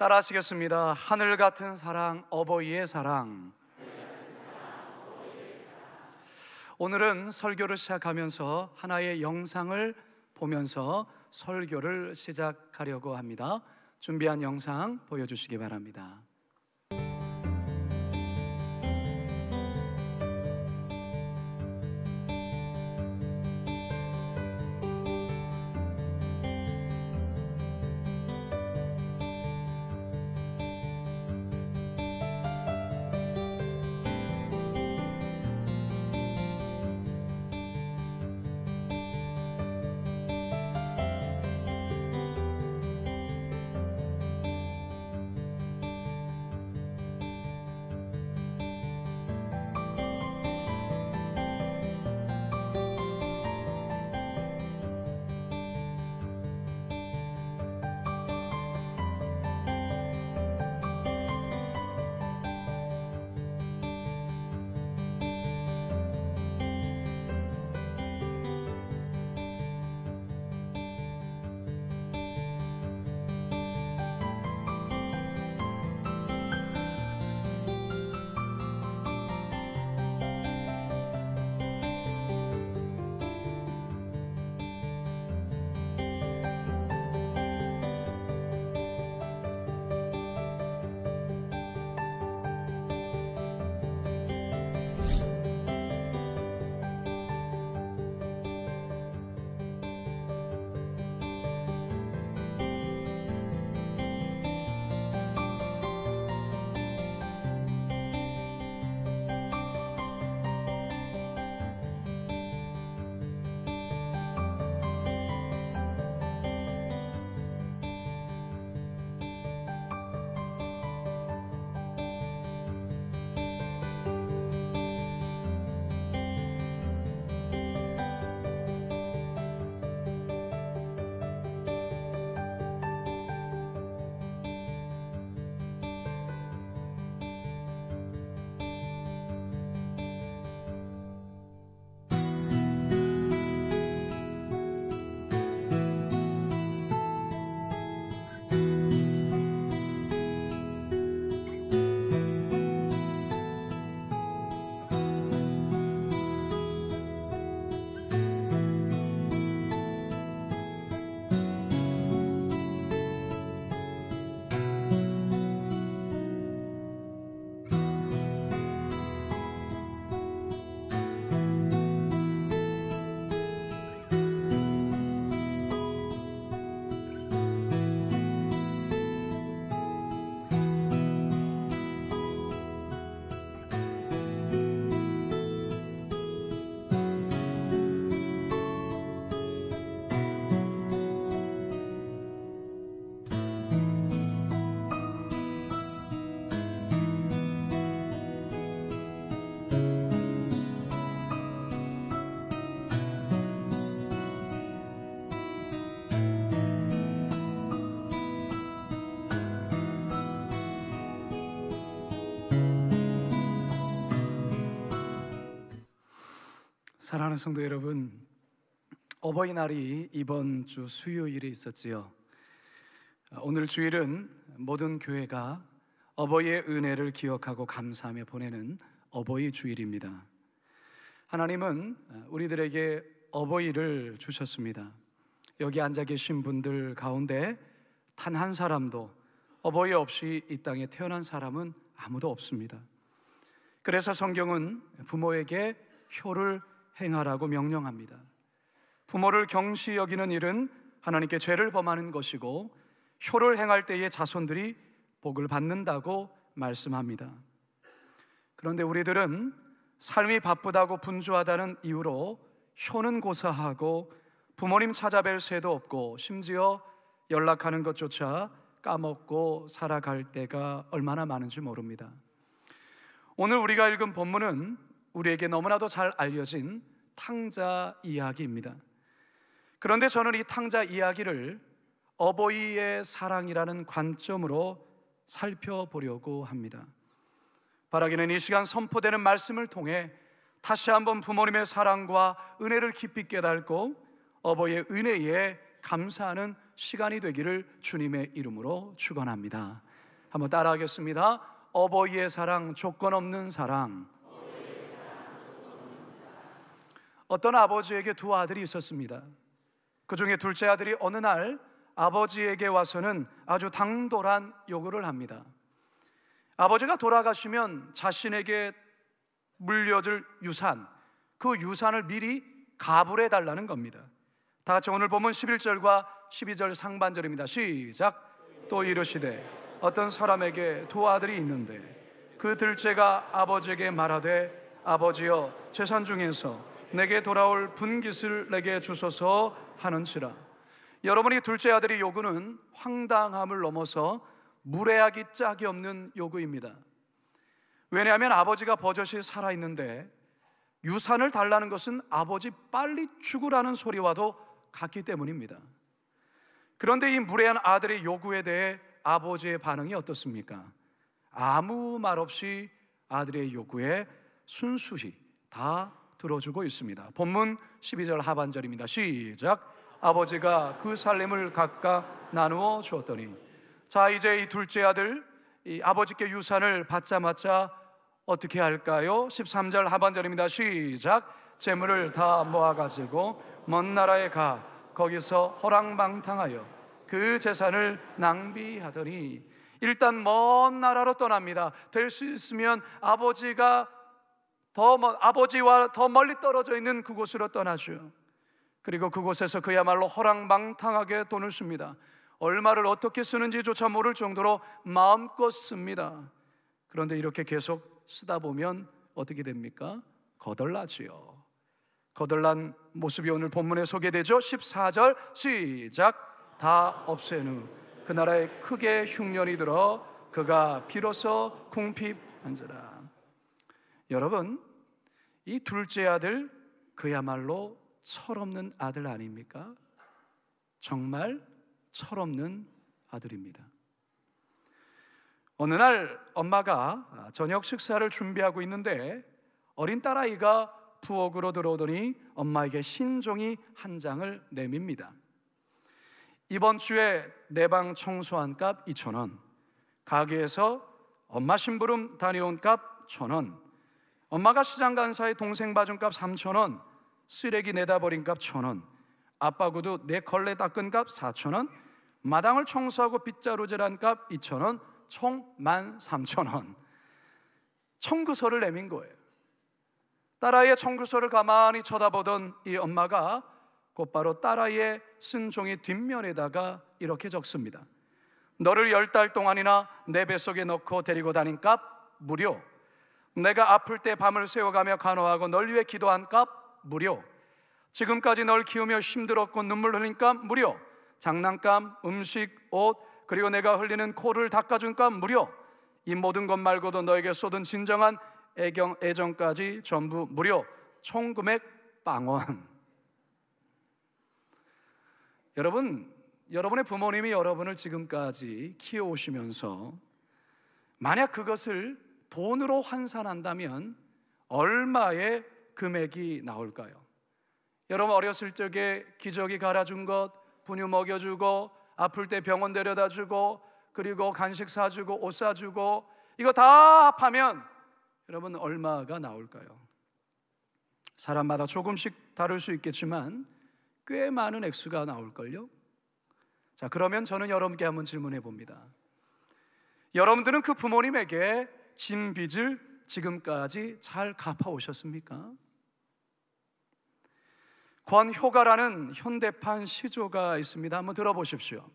따라하시겠습니다. 하늘 같은 사랑, 어버이의 사랑. 오늘은 설교를 시작하면서 하나의 영상을 보면서 설교를 시작하려고 합니다. 준비한 영상 보여주시기 바랍니다. 사랑하는 성도 여러분, 어버이날이 이번 주 수요일에 있었지요. 오늘 주일은 모든 교회가 어버이의 은혜를 기억하고 감사하며 보내는 어버이 주일입니다. 하나님은 우리들에게 어버이를 주셨습니다. 여기 앉아 계신 분들 가운데 단 한 사람도 어버이 없이 이 땅에 태어난 사람은 아무도 없습니다. 그래서 성경은 부모에게 효를 행하라고 명령합니다. 부모를 경시 여기는 일은 하나님께 죄를 범하는 것이고 효를 행할 때의 자손들이 복을 받는다고 말씀합니다. 그런데 우리들은 삶이 바쁘다고 분주하다는 이유로 효는 고사하고 부모님 찾아뵐 새도 없고 심지어 연락하는 것조차 까먹고 살아갈 때가 얼마나 많은지 모릅니다. 오늘 우리가 읽은 본문은 우리에게 너무나도 잘 알려진 탕자 이야기입니다. 그런데 저는 이 탕자 이야기를 어버이의 사랑이라는 관점으로 살펴보려고 합니다. 바라기는 이 시간 선포되는 말씀을 통해 다시 한번 부모님의 사랑과 은혜를 깊이 깨닫고 어버이의 은혜에 감사하는 시간이 되기를 주님의 이름으로 축원합니다. 한번 따라하겠습니다. 어버이의 사랑, 조건 없는 사랑. 어떤 아버지에게 두 아들이 있었습니다. 그 중에 둘째 아들이 어느 날 아버지에게 와서는 아주 당돌한 요구를 합니다. 아버지가 돌아가시면 자신에게 물려줄 유산, 그 유산을 미리 가불해 달라는 겁니다. 다 같이 오늘 본문 11절과 12절 상반절입니다. 시작. 또 이르시되 어떤 사람에게 두 아들이 있는데 그 둘째가 아버지에게 말하되 아버지여 재산 중에서 내게 돌아올 분깃을 내게 주소서 하는지라. 여러분이 둘째 아들의 요구는 황당함을 넘어서 무례하기 짝이 없는 요구입니다. 왜냐하면 아버지가 버젓이 살아있는데 유산을 달라는 것은 아버지 빨리 죽으라는 소리와도 같기 때문입니다. 그런데 이 무례한 아들의 요구에 대해 아버지의 반응이 어떻습니까? 아무 말 없이 아들의 요구에 순수히 다 들어주고 있습니다. 본문 12절 하반절입니다. 시작. 아버지가 그 살림을 각각 나누어 주었더니. 자, 이제 이 둘째 아들, 이 아버지께 유산을 받자마자 어떻게 할까요? 13절 하반절입니다. 시작. 재물을 다 모아가지고 먼 나라에 가 거기서 허랑방탕하여 그 재산을 낭비하더니. 일단 먼 나라로 떠납니다. 될 수 있으면 아버지와 더 멀리 떨어져 있는 그곳으로 떠나죠. 그리고 그곳에서 그야말로 허랑방탕하게 돈을 씁니다. 얼마를 어떻게 쓰는지조차 모를 정도로 마음껏 씁니다. 그런데 이렇게 계속 쓰다 보면 어떻게 됩니까? 거덜나지요. 거덜난 모습이 오늘 본문에 소개되죠. 14절 시작. 다 없앤 후 그 나라에 크게 흉년이 들어 그가 비로소 궁핍한지라. 여러분, 이 둘째 아들 그야말로 철없는 아들 아닙니까? 정말 철없는 아들입니다. 어느 날 엄마가 저녁 식사를 준비하고 있는데 어린 딸아이가 부엌으로 들어오더니 엄마에게 신종이 한 장을 내밉니다. 이번 주에 내 방 청소한 값 2,000원, 가게에서 엄마 심부름 다녀온 값 1,000원, 엄마가 시장 간 사이 동생 봐준 값 3,000원, 쓰레기 내다 버린 값 1,000원, 아빠 구두 내 걸레 닦은 값 4,000원, 마당을 청소하고 빗자루질한 값 2,000원, 총 13,000원. 청구서를 내민 거예요. 딸아이의 청구서를 가만히 쳐다보던 이 엄마가 곧바로 딸아이의 쓴 종이 뒷면에다가 이렇게 적습니다. 너를 10달 동안이나 내 뱃속에 넣고 데리고 다닌 값 무료, 내가 아플 때 밤을 새워가며 간호하고 널 위해 기도한 값 무료, 지금까지 널 키우며 힘들었고 눈물 흘린 값 무료, 장난감, 음식, 옷, 그리고 내가 흘리는 코를 닦아준 값 무료, 이 모든 것 말고도 너에게 쏟은 진정한 애정까지 전부 무료, 총 금액 빵원. 여러분, 여러분의 부모님이 여러분을 지금까지 키워오시면서 만약 그것을 돈으로 환산한다면 얼마의 금액이 나올까요? 여러분 어렸을 적에 기저귀 갈아준 것, 분유 먹여주고, 아플 때 병원 데려다주고, 그리고 간식 사주고, 옷 사주고, 이거 다 합하면 여러분 얼마가 나올까요? 사람마다 조금씩 다를 수 있겠지만 꽤 많은 액수가 나올걸요? 자, 그러면 저는 여러분께 한번 질문해 봅니다. 여러분들은 그 부모님에게 진 빚을 지금까지 잘 갚아오셨습니까? 권효가라는 현대판 시조가 있습니다. 한번 들어보십시오.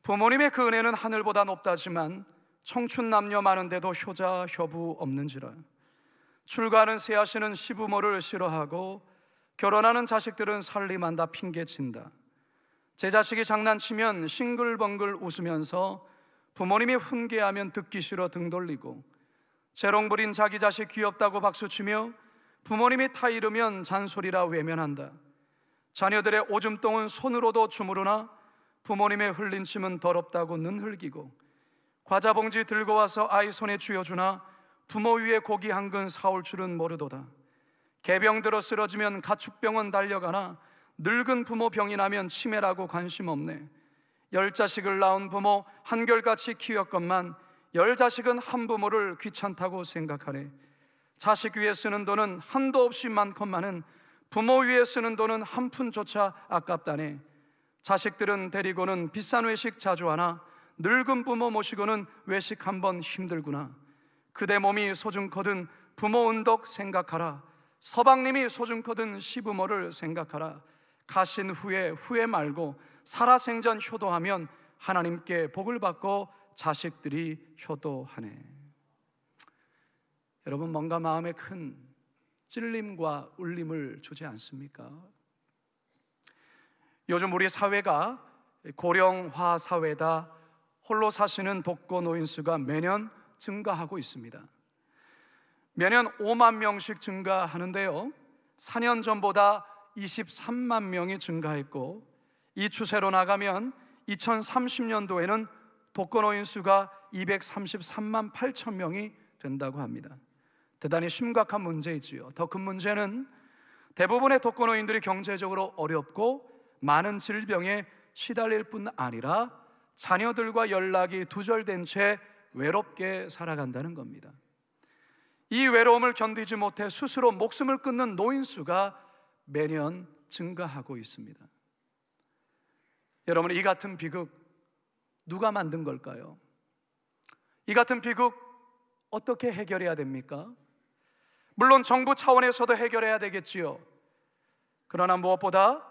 부모님의 그 은혜는 하늘보다 높다지만 청춘 남녀 많은데도 효자 효부 없는지라. 출가하는 새아씨는 시부모를 싫어하고 결혼하는 자식들은 살림한다 핑계친다. 제 자식이 장난치면 싱글벙글 웃으면서 부모님이 훈계하면 듣기 싫어 등 돌리고, 재롱 부린 자기 자식 귀엽다고 박수치며 부모님이 타이르면 잔소리라 외면한다. 자녀들의 오줌똥은 손으로도 주무르나 부모님의 흘린 침은 더럽다고 는 흘기고, 과자 봉지 들고 와서 아이 손에 쥐어주나 부모 위에 고기 한 근 사올 줄은 모르도다. 개병 들어 쓰러지면 가축병원 달려가나 늙은 부모 병이 나면 치매라고 관심 없네. 10자식을 낳은 부모 한결같이 키웠건만 10자식은 한 부모를 귀찮다고 생각하네. 자식 위에 쓰는 돈은 한도 없이 많건만은 부모 위에 쓰는 돈은 한 푼조차 아깝다네. 자식들은 데리고는 비싼 외식 자주 하나 늙은 부모 모시고는 외식 한번 힘들구나. 그대 몸이 소중거든 부모 은덕 생각하라. 서방님이 소중거든 시부모를 생각하라. 가신 후에 후회 말고 살아생전 효도하면 하나님께 복을 받고 자식들이 효도하네. 여러분, 뭔가 마음에 큰 찔림과 울림을 주지 않습니까? 요즘 우리 사회가 고령화 사회다. 홀로 사시는 독거 노인 수가 매년 증가하고 있습니다. 매년 5만 명씩 증가하는데요, 4년 전보다 23만 명이 증가했고, 이 추세로 나가면 2030년도에는 독거 노인 수가 233만 8천 명이 된다고 합니다. 대단히 심각한 문제이지요. 더 큰 문제는 대부분의 독거 노인들이 경제적으로 어렵고 많은 질병에 시달릴 뿐 아니라 자녀들과 연락이 두절된 채 외롭게 살아간다는 겁니다. 이 외로움을 견디지 못해 스스로 목숨을 끊는 노인 수가 매년 증가하고 있습니다. 여러분, 이 같은 비극 누가 만든 걸까요? 이 같은 비극 어떻게 해결해야 됩니까? 물론 정부 차원에서도 해결해야 되겠지요. 그러나 무엇보다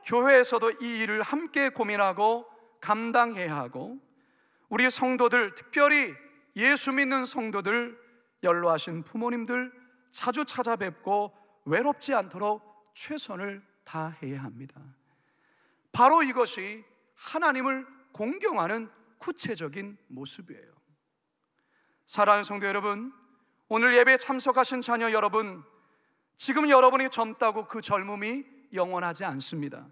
교회에서도 이 일을 함께 고민하고 감당해야 하고, 우리 성도들, 특별히 예수 믿는 성도들, 연로하신 부모님들 자주 찾아뵙고 외롭지 않도록 최선을 다해야 합니다. 바로 이것이 하나님을 공경하는 구체적인 모습이에요. 사랑하는 성도 여러분, 오늘 예배에 참석하신 자녀 여러분, 지금 여러분이 젊다고 그 젊음이 영원하지 않습니다.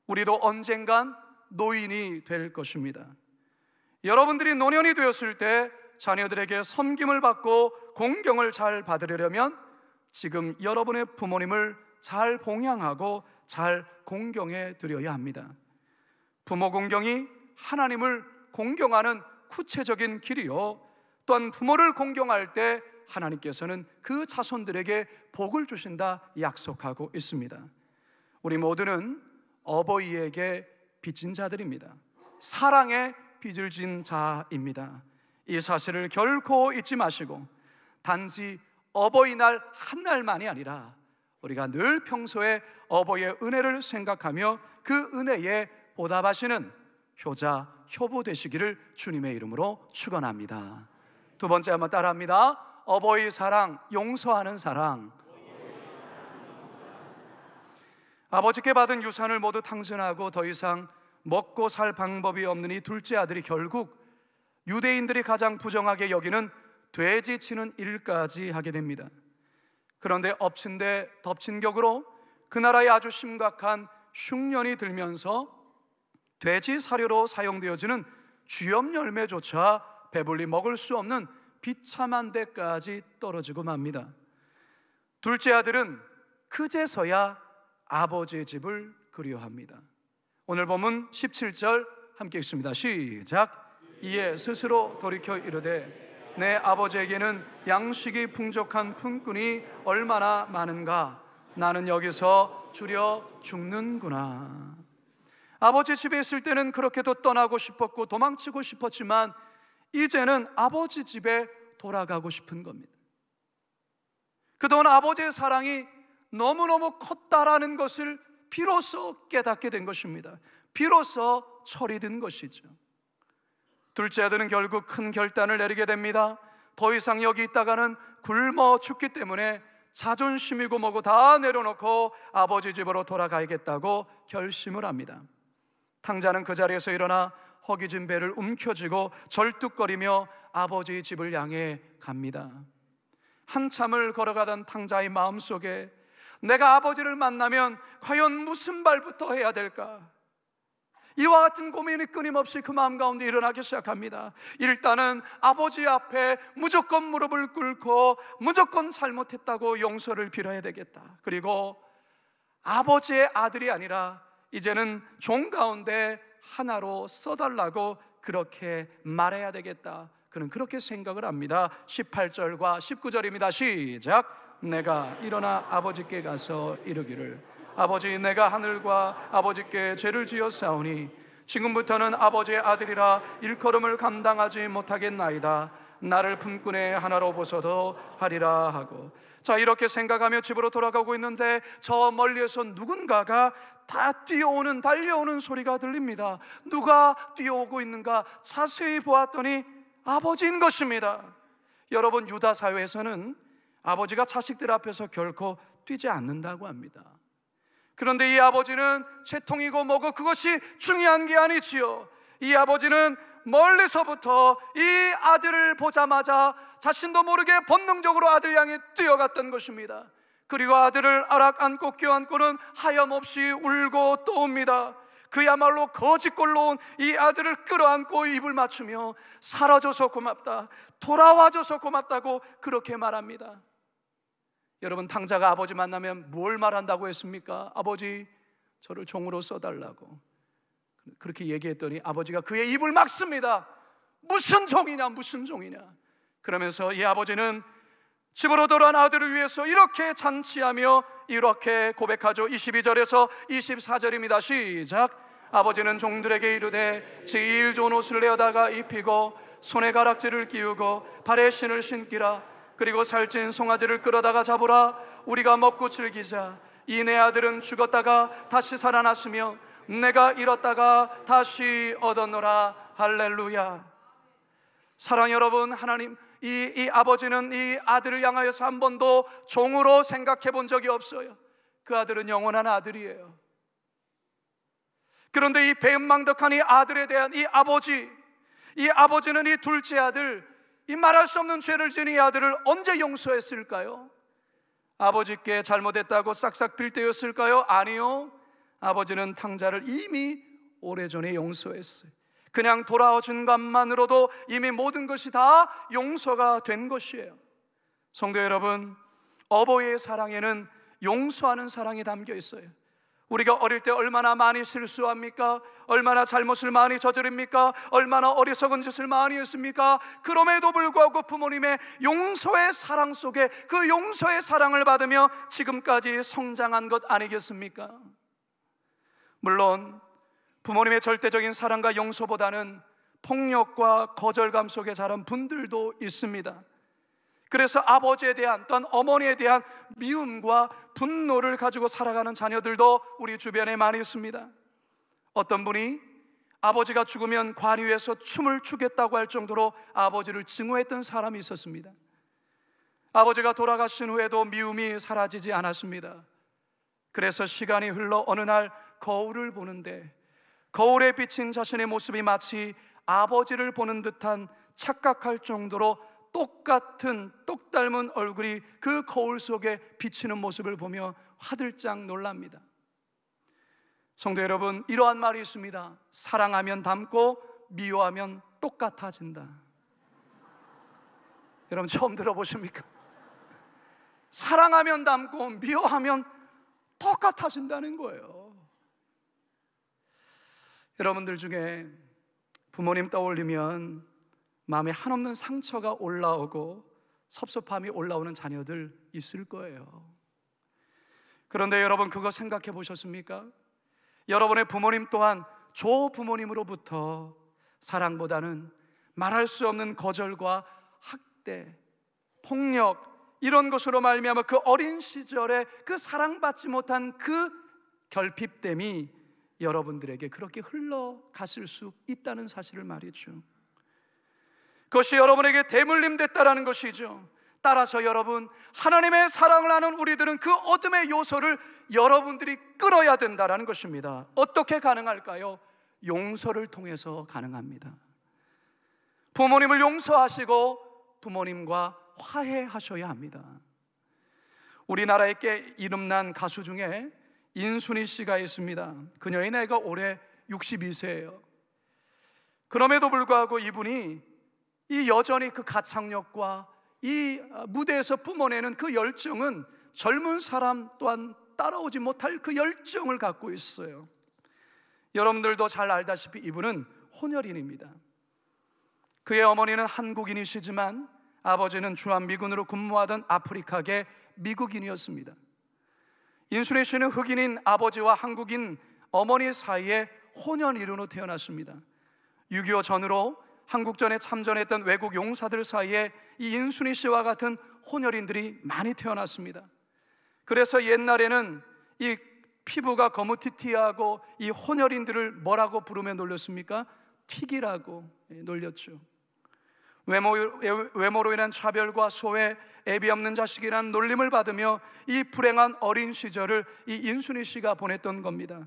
우리도 언젠간 노인이 될 것입니다. 여러분들이 노년이 되었을 때 자녀들에게 섬김을 받고 공경을 잘 받으려면 지금 여러분의 부모님을 잘 봉양하고 잘 공경해 드려야 합니다. 부모 공경이 하나님을 공경하는 구체적인 길이요, 또한 부모를 공경할 때 하나님께서는 그 자손들에게 복을 주신다 약속하고 있습니다. 우리 모두는 어버이에게 빚진 자들입니다. 사랑에 빚을 진 자입니다. 이 사실을 결코 잊지 마시고, 단지 어버이날 한 날만이 아니라 우리가 늘 평소에 어버이의 은혜를 생각하며 그 은혜에 보답하시는 효자, 효부 되시기를 주님의 이름으로 축원합니다. 두 번째 한번 따라합니다. 어버이 사랑, 용서하는 사랑. 아버지께 받은 유산을 모두 탕진하고 더 이상 먹고 살 방법이 없는 이 둘째 아들이 결국 유대인들이 가장 부정하게 여기는 돼지 치는 일까지 하게 됩니다. 그런데 엎친 데 덮친 격으로 그 나라에 아주 심각한 흉년이 들면서 돼지 사료로 사용되어지는 쥐염 열매조차 배불리 먹을 수 없는 비참한 데까지 떨어지고 맙니다. 둘째 아들은 그제서야 아버지의 집을 그리워합니다. 오늘 본문 17절 함께 읽습니다. 시작. 이에 스스로 돌이켜 이르되 내 아버지에게는 양식이 풍족한 품꾼이 얼마나 많은가. 나는 여기서 줄여 죽는구나. 아버지 집에 있을 때는 그렇게도 떠나고 싶었고 도망치고 싶었지만 이제는 아버지 집에 돌아가고 싶은 겁니다. 그동안 아버지의 사랑이 너무너무 컸다라는 것을 비로소 깨닫게 된 것입니다. 비로소 철이 든 것이죠. 둘째 아들은 결국 큰 결단을 내리게 됩니다. 더 이상 여기 있다가는 굶어 죽기 때문에 자존심이고 뭐고 다 내려놓고 아버지 집으로 돌아가야겠다고 결심을 합니다. 탕자는 그 자리에서 일어나 허기진 배를 움켜쥐고 절뚝거리며 아버지의 집을 향해 갑니다. 한참을 걸어가던 탕자의 마음속에 내가 아버지를 만나면 과연 무슨 말부터 해야 될까? 이와 같은 고민이 끊임없이 그 마음 가운데 일어나기 시작합니다. 일단은 아버지 앞에 무조건 무릎을 꿇고 무조건 잘못했다고 용서를 빌어야 되겠다. 그리고 아버지의 아들이 아니라 이제는 종 가운데 하나로 써달라고 그렇게 말해야 되겠다. 그는 그렇게 생각을 합니다. 18절과 19절입니다. 시작. 내가 일어나 아버지께 가서 이르기를 아버지, 내가 하늘과 아버지께 죄를 지었사오니 지금부터는 아버지의 아들이라 일컬음을 감당하지 못하겠나이다. 나를 품꾼의 하나로 보소서 하리라 하고, 자, 이렇게 생각하며 집으로 돌아가고 있는데 저 멀리에서 누군가가 다 뛰어오는, 달려오는 소리가 들립니다. 누가 뛰어오고 있는가 자세히 보았더니 아버지인 것입니다. 여러분, 유다 사회에서는 아버지가 자식들 앞에서 결코 뛰지 않는다고 합니다. 그런데 이 아버지는 채통이고 뭐고 그것이 중요한 게 아니지요. 이 아버지는 멀리서부터 이 아들을 보자마자 자신도 모르게 본능적으로 아들 향해 뛰어갔던 것입니다. 그리고 아들을 아락 안고 껴안고는 하염없이 울고 또 옵니다. 그야말로 거짓골로 온 이 아들을 끌어안고 입을 맞추며 사라져서 고맙다, 돌아와줘서 고맙다고 그렇게 말합니다. 여러분, 탕자가 아버지 만나면 뭘 말한다고 했습니까? 아버지, 저를 종으로 써달라고 그렇게 얘기했더니 아버지가 그의 입을 막습니다. 무슨 종이냐, 무슨 종이냐. 그러면서 이 아버지는 집으로 돌아온 아들을 위해서 이렇게 잔치하며 이렇게 고백하죠. 22절에서 24절입니다. 시작. 아버지는 종들에게 이르되 제일 좋은 옷을 내어다가 입히고 손에 가락지를 끼우고 발에 신을 신기라. 그리고 살찐 송아지를 끌어다가 잡으라. 우리가 먹고 즐기자. 이 내 아들은 죽었다가 다시 살아났으며 내가 잃었다가 다시 얻었노라. 할렐루야. 사랑 여러분, 하나님, 이 아버지는 이 아들을 향하여서 한 번도 종으로 생각해 본 적이 없어요. 그 아들은 영원한 아들이에요. 그런데 이 배은망덕한 이 아들에 대한 이 아버지는 이 둘째 아들, 이 말할 수 없는 죄를 지은 이 아들을 언제 용서했을까요? 아버지께 잘못했다고 싹싹 빌 때였을까요? 아니요. 아버지는 탕자를 이미 오래전에 용서했어요. 그냥 돌아와 준 것만으로도 이미 모든 것이 다 용서가 된 것이에요. 성도 여러분, 어버이의 사랑에는 용서하는 사랑이 담겨 있어요. 우리가 어릴 때 얼마나 많이 실수합니까? 얼마나 잘못을 많이 저지릅니까? 얼마나 어리석은 짓을 많이 했습니까? 그럼에도 불구하고 부모님의 용서의 사랑 속에 그 용서의 사랑을 받으며 지금까지 성장한 것 아니겠습니까? 물론 부모님의 절대적인 사랑과 용서보다는 폭력과 거절감 속에 자란 분들도 있습니다. 그래서 아버지에 대한, 또한 어머니에 대한 미움과 분노를 가지고 살아가는 자녀들도 우리 주변에 많이 있습니다. 어떤 분이 아버지가 죽으면 관 위에서 춤을 추겠다고 할 정도로 아버지를 증오했던 사람이 있었습니다. 아버지가 돌아가신 후에도 미움이 사라지지 않았습니다. 그래서 시간이 흘러 어느 날 거울을 보는데 거울에 비친 자신의 모습이 마치 아버지를 보는 듯한 착각할 정도로 똑 닮은 얼굴이 그 거울 속에 비치는 모습을 보며 화들짝 놀랍니다. 성도 여러분, 이러한 말이 있습니다. 사랑하면 닮고 미워하면 똑같아진다. 여러분, 처음 들어보십니까? 사랑하면 닮고 미워하면 똑같아진다는 거예요. 여러분들 중에 부모님 떠올리면 마음에 한없는 상처가 올라오고 섭섭함이 올라오는 자녀들 있을 거예요. 그런데 여러분, 그거 생각해 보셨습니까? 여러분의 부모님 또한 조부모님으로부터 사랑보다는 말할 수 없는 거절과 학대, 폭력, 이런 것으로 말미암아 그 어린 시절에 그 사랑받지 못한 그 결핍됨이 여러분들에게 그렇게 흘러갔을 수 있다는 사실을 말이죠. 그것이 여러분에게 대물림 됐다라는 것이죠. 따라서 여러분, 하나님의 사랑을 아는 우리들은 그 어둠의 요소를 여러분들이 끌어야 된다라는 것입니다. 어떻게 가능할까요? 용서를 통해서 가능합니다. 부모님을 용서하시고 부모님과 화해하셔야 합니다. 우리나라에 꽤 이름난 가수 중에 인순이 씨가 있습니다. 그녀의 나이가 올해 62세예요. 그럼에도 불구하고 이분이 이 여전히 그 가창력과 이 무대에서 뿜어내는 그 열정은 젊은 사람 또한 따라오지 못할 그 열정을 갖고 있어요. 여러분들도 잘 알다시피 이분은 혼혈인입니다. 그의 어머니는 한국인이시지만 아버지는 주한미군으로 근무하던 아프리카계 미국인이었습니다. 인순이 씨는 흑인인 아버지와 한국인 어머니 사이에 혼혈인으로 태어났습니다. 6.25 전으로 한국전에 참전했던 외국 용사들 사이에 이 인순이 씨와 같은 혼혈인들이 많이 태어났습니다. 그래서 옛날에는 이 피부가 거무튀튀하고 이 혼혈인들을 뭐라고 부르며 놀렸습니까? 튀기라고 놀렸죠. 외모로 인한 차별과 소외, 애비 없는 자식이라는 놀림을 받으며 이 불행한 어린 시절을 이 인순이 씨가 보냈던 겁니다.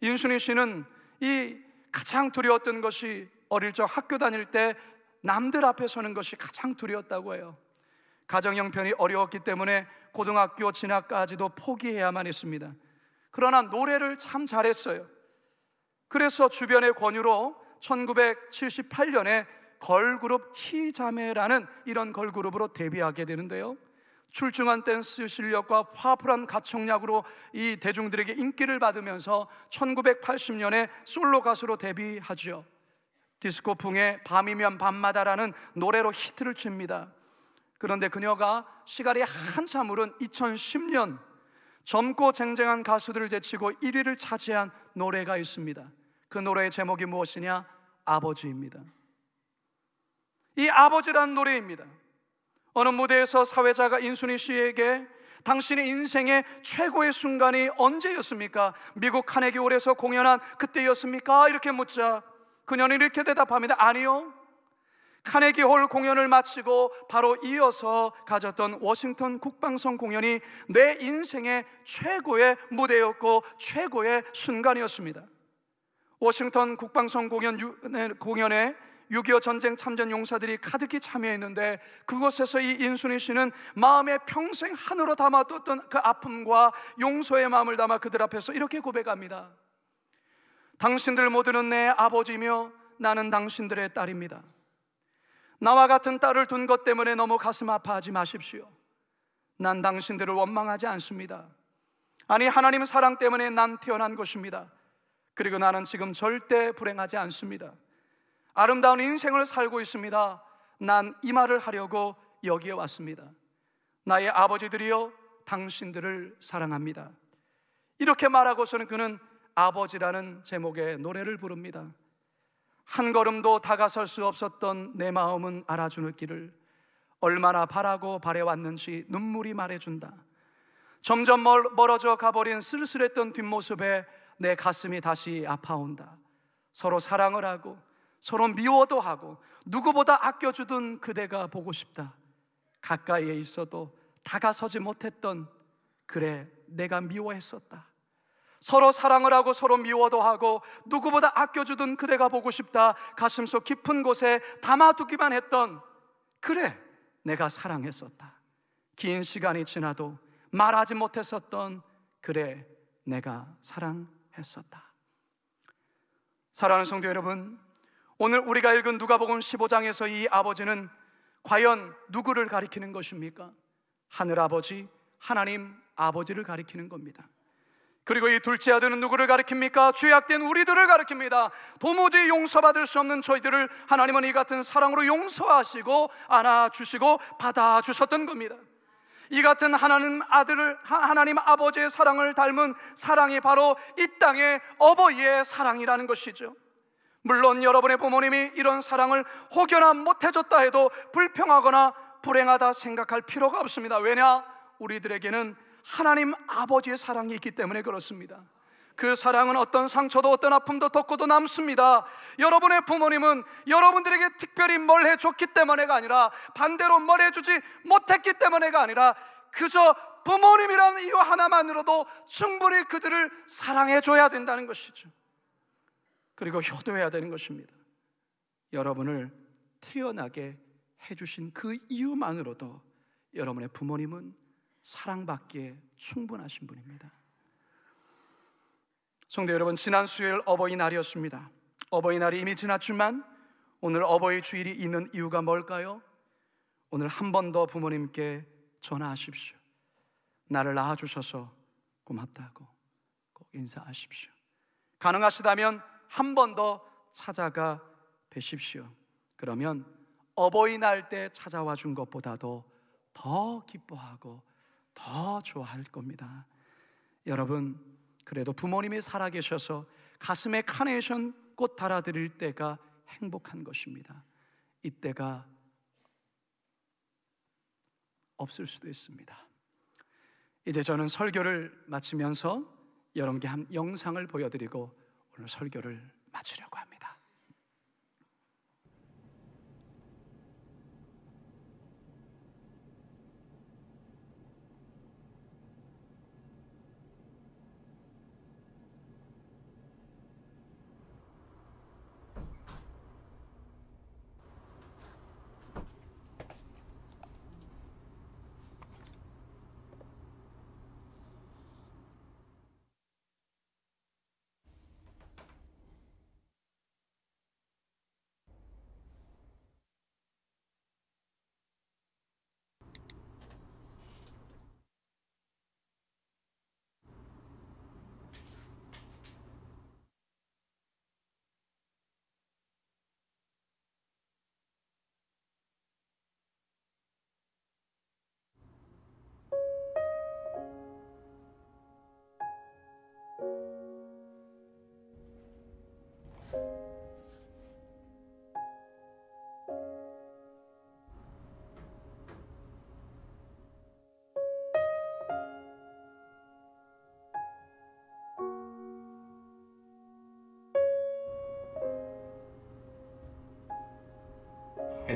인순이 씨는 이 가장 두려웠던 것이 어릴 적 학교 다닐 때 남들 앞에 서는 것이 가장 두려웠다고 해요. 가정 형편이 어려웠기 때문에 고등학교 진학까지도 포기해야만 했습니다. 그러나 노래를 참 잘했어요. 그래서 주변의 권유로 1978년에 걸그룹 희자매라는 이런 걸그룹으로 데뷔하게 되는데요, 출중한 댄스 실력과 파워풀한 가창력으로 이 대중들에게 인기를 받으면서 1980년에 솔로 가수로 데뷔하죠. 디스코풍의 밤이면 밤마다라는 노래로 히트를 칩니다. 그런데 그녀가 시간이 한참 흐른 2010년 젊고 쟁쟁한 가수들을 제치고 1위를 차지한 노래가 있습니다. 그 노래의 제목이 무엇이냐? 아버지입니다. 이 아버지라는 노래입니다. 어느 무대에서 사회자가 인순이 씨에게 당신의 인생의 최고의 순간이 언제였습니까? 미국 카네기홀에서 공연한 그때였습니까? 이렇게 묻자 그녀는 이렇게 대답합니다. 아니요, 카네기홀 공연을 마치고 바로 이어서 가졌던 워싱턴 국방성 공연이 내 인생의 최고의 무대였고 최고의 순간이었습니다. 워싱턴 국방성 공연에 6.25 전쟁 참전 용사들이 가득히 참여했는데 그곳에서 이 인순이 씨는 마음에 평생 한으로 담아뒀던 그 아픔과 용서의 마음을 담아 그들 앞에서 이렇게 고백합니다. 당신들 모두는 내 아버지며 나는 당신들의 딸입니다. 나와 같은 딸을 둔 것 때문에 너무 가슴 아파하지 마십시오. 난 당신들을 원망하지 않습니다. 아니, 하나님 사랑 때문에 난 태어난 것입니다. 그리고 나는 지금 절대 불행하지 않습니다. 아름다운 인생을 살고 있습니다. 난 이 말을 하려고 여기에 왔습니다. 나의 아버지들이여, 당신들을 사랑합니다. 이렇게 말하고서는 그는 아버지라는 제목의 노래를 부릅니다. 한 걸음도 다가설 수 없었던 내 마음은 알아주는 길을 얼마나 바라고 바래왔는지 눈물이 말해준다. 점점 멀어져 가버린 쓸쓸했던 뒷모습에 내 가슴이 다시 아파온다. 서로 사랑을 하고 서로 미워도 하고 누구보다 아껴주던 그대가 보고 싶다. 가까이에 있어도 다가서지 못했던 그래 내가 미워했었다. 서로 사랑을 하고 서로 미워도 하고 누구보다 아껴주던 그대가 보고 싶다. 가슴속 깊은 곳에 담아두기만 했던 그래 내가 사랑했었다. 긴 시간이 지나도 말하지 못했었던 그래 내가 사랑했었다. 사랑하는 성도 여러분, 오늘 우리가 읽은 누가복음 15장에서 이 아버지는 과연 누구를 가리키는 것입니까? 하늘아버지, 하나님 아버지를 가리키는 겁니다. 그리고 이 둘째 아들은 누구를 가리킵니까? 죄악된 우리들을 가리킵니다. 도무지 용서받을 수 없는 저희들을 하나님은 이 같은 사랑으로 용서하시고 안아주시고 받아주셨던 겁니다. 이 같은 하나님 아버지의 사랑을 닮은 사랑이 바로 이 땅의 어버이의 사랑이라는 것이죠. 물론 여러분의 부모님이 이런 사랑을 혹여나 못해줬다 해도 불평하거나 불행하다 생각할 필요가 없습니다. 왜냐? 우리들에게는 하나님 아버지의 사랑이 있기 때문에 그렇습니다. 그 사랑은 어떤 상처도 어떤 아픔도 덮고도 남습니다. 여러분의 부모님은 여러분들에게 특별히 뭘 해줬기 때문에가 아니라 반대로 뭘 해주지 못했기 때문에가 아니라 그저 부모님이라는 이유 하나만으로도 충분히 그들을 사랑해줘야 된다는 것이죠. 그리고 효도해야 되는 것입니다. 여러분을 태어나게 해주신 그 이유만으로도 여러분의 부모님은 사랑받기에 충분하신 분입니다. 성도 여러분, 지난 수요일 어버이날이었습니다. 어버이날이 이미 지났지만 오늘 어버이 주일이 있는 이유가 뭘까요? 오늘 한 번 더 부모님께 전화하십시오. 나를 낳아주셔서 고맙다고 꼭 인사하십시오. 가능하시다면 한 번 더 찾아가 뵈십시오. 그러면 어버이날 때 찾아와 준 것보다도 더 기뻐하고 더 좋아할 겁니다. 여러분, 그래도 부모님이 살아계셔서 가슴에 카네이션 꽃 달아드릴 때가 행복한 것입니다. 이때가 없을 수도 있습니다. 이제 저는 설교를 마치면서 여러분께 한 영상을 보여드리고 오늘 설교를 마치려고 합니다.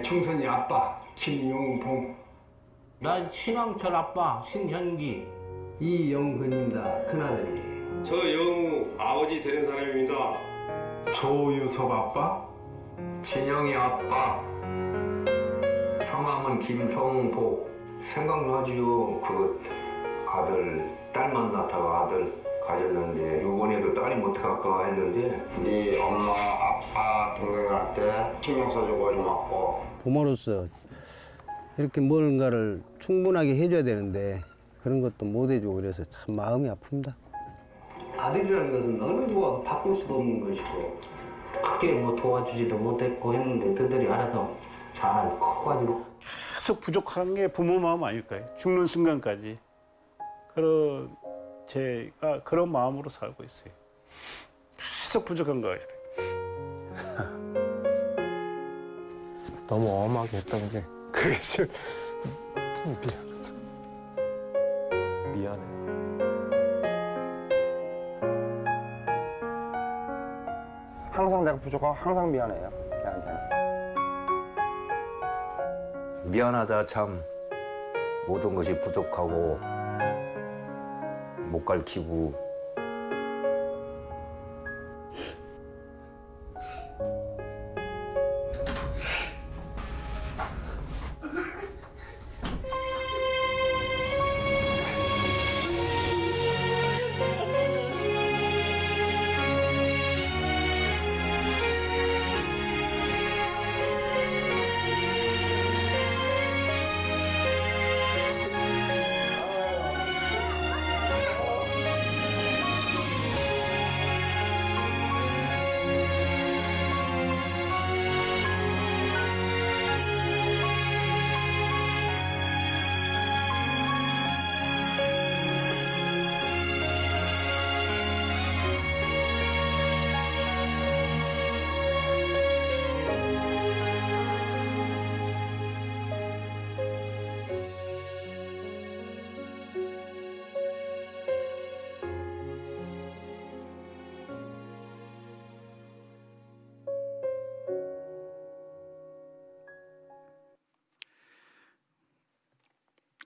총선이 아빠 김용봉, 난 신왕철 아빠 신현기. 이영근입니다. 큰아들이. 저 영우 아버지 되는 사람입니다. 조유섭 아빠, 진영이 아빠. 성함은 김성복. 생각나지요. 그 아들, 딸만 낳다가 아들 가졌는데 요번에도 딸이 못할까 했는데 네 엄마, 아빠, 동생한테 신경 써주고 고맙고. 부모로서 이렇게 뭔가를 충분하게 해줘야 되는데 그런 것도 못 해주고 그래서 참 마음이 아픕니다. 아들이라는 것은 어느 누가 바꿀 수도 없는 것이고 크게 뭐 도와주지도 못했고 했는데 그들이 알아서 잘 커가지고. 계속 부족한 게 부모 마음 아닐까요? 죽는 순간까지. 제가 그런 마음으로 살고 있어요. 계속 부족한 거예요. 너무 엄하게 했던 게 그게 좀 미안해요. 항상 내가 부족하고 항상 미안해요. 걔한테는. 미안하다 참. 모든 것이 부족하고 못 가르치고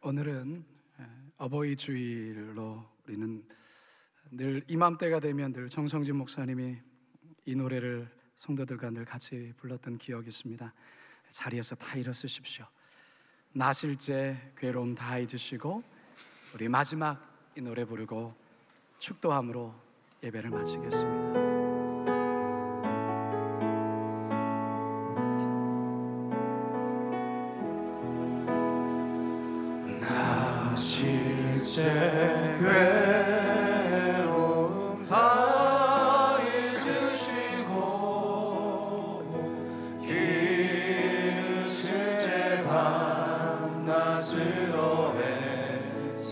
오늘은 어버이 주일로 우리는 늘 이맘때가 되면 늘 정성진 목사님이 이 노래를 성도들과 늘 같이 불렀던 기억이 있습니다. 자리에서 다 일어서십시오. 나실제 괴로움 다 잊으시고 우리 마지막 이 노래 부르고 축도함으로 예배를 마치겠습니다. 나실제 괴로움 다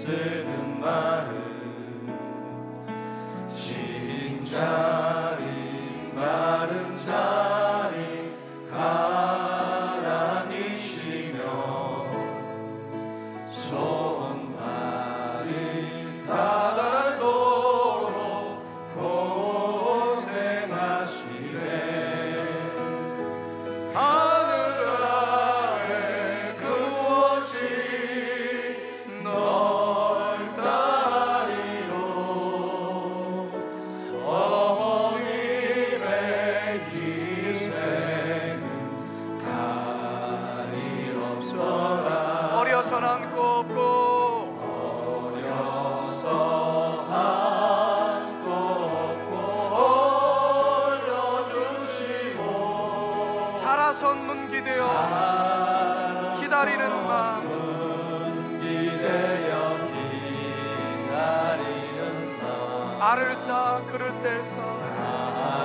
쓰는 마음 진자리 마른 자리 가라니시며 손발이 닿도록 고생하시네 하늘 아래 그 옷이 넓다리로 어머님의 희생은 가리 없어라 어려서 안고 없고 어려서 안고 없고 올려주시고 살아선 문기되어 기다리는 마음 기대어 기다리는 마음 알을 쌓아 그릇 뗄사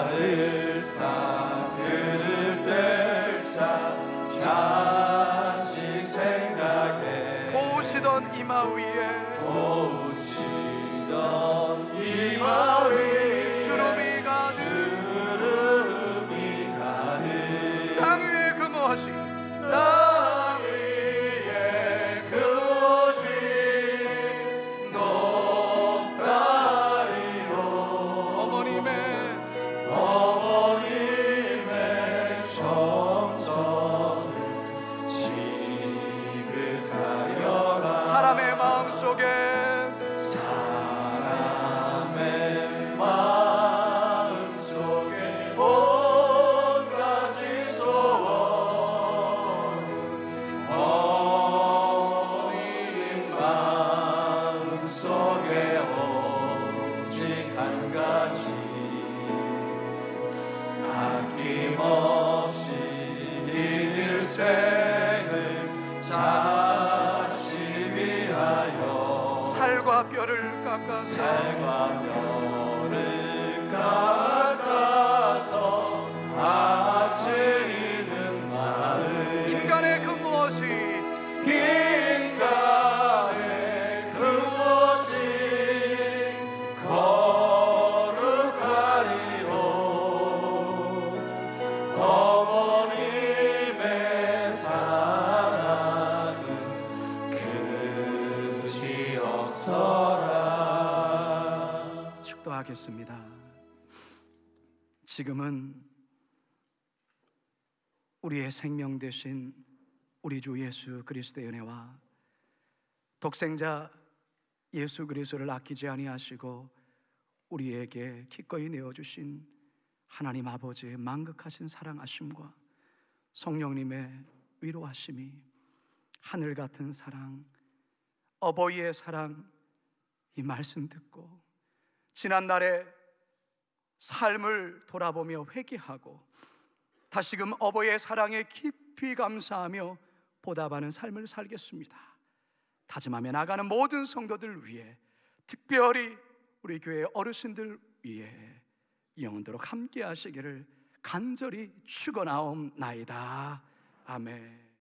알을 쌓아 그릇 뗄사 자식 생각해 고우시던 이마 위에 고우시던 이마 위에 주름이 가득 땅 위에 그 무엇이 땅 위에 그 옷이 높다리로 어머님의 정성을 지극하여라 사람의 마음속에 온 가지 소원 어린 마음속에 오직 한 가지 아낌없이 일생을 자식 위하여 살과 뼈를 깎아서 바치는 마음 인간의 그 무엇이 거룩하리요 어머님의 사랑은 끝이 없어라 축도하겠습니다. 지금은 우리의 생명 되신 우리 주 예수 그리스도의 은혜와 독생자 예수 그리스도를 아끼지 아니하시고 우리에게 기꺼이 내어주신 하나님 아버지의 만극하신 사랑하심과 성령님의 위로하심이 하늘 같은 사랑, 어버이의 사랑, 이 말씀 듣고 지난날의 삶을 돌아보며 회개하고 다시금 어버이의 사랑에 깊이 감사하며 보답하는 삶을 살겠습니다. 다짐하며 나가는 모든 성도들 위해, 특별히 우리 교회 어르신들 위해 영원토록 함께 하시기를 간절히 축원하옵나이다. 아멘.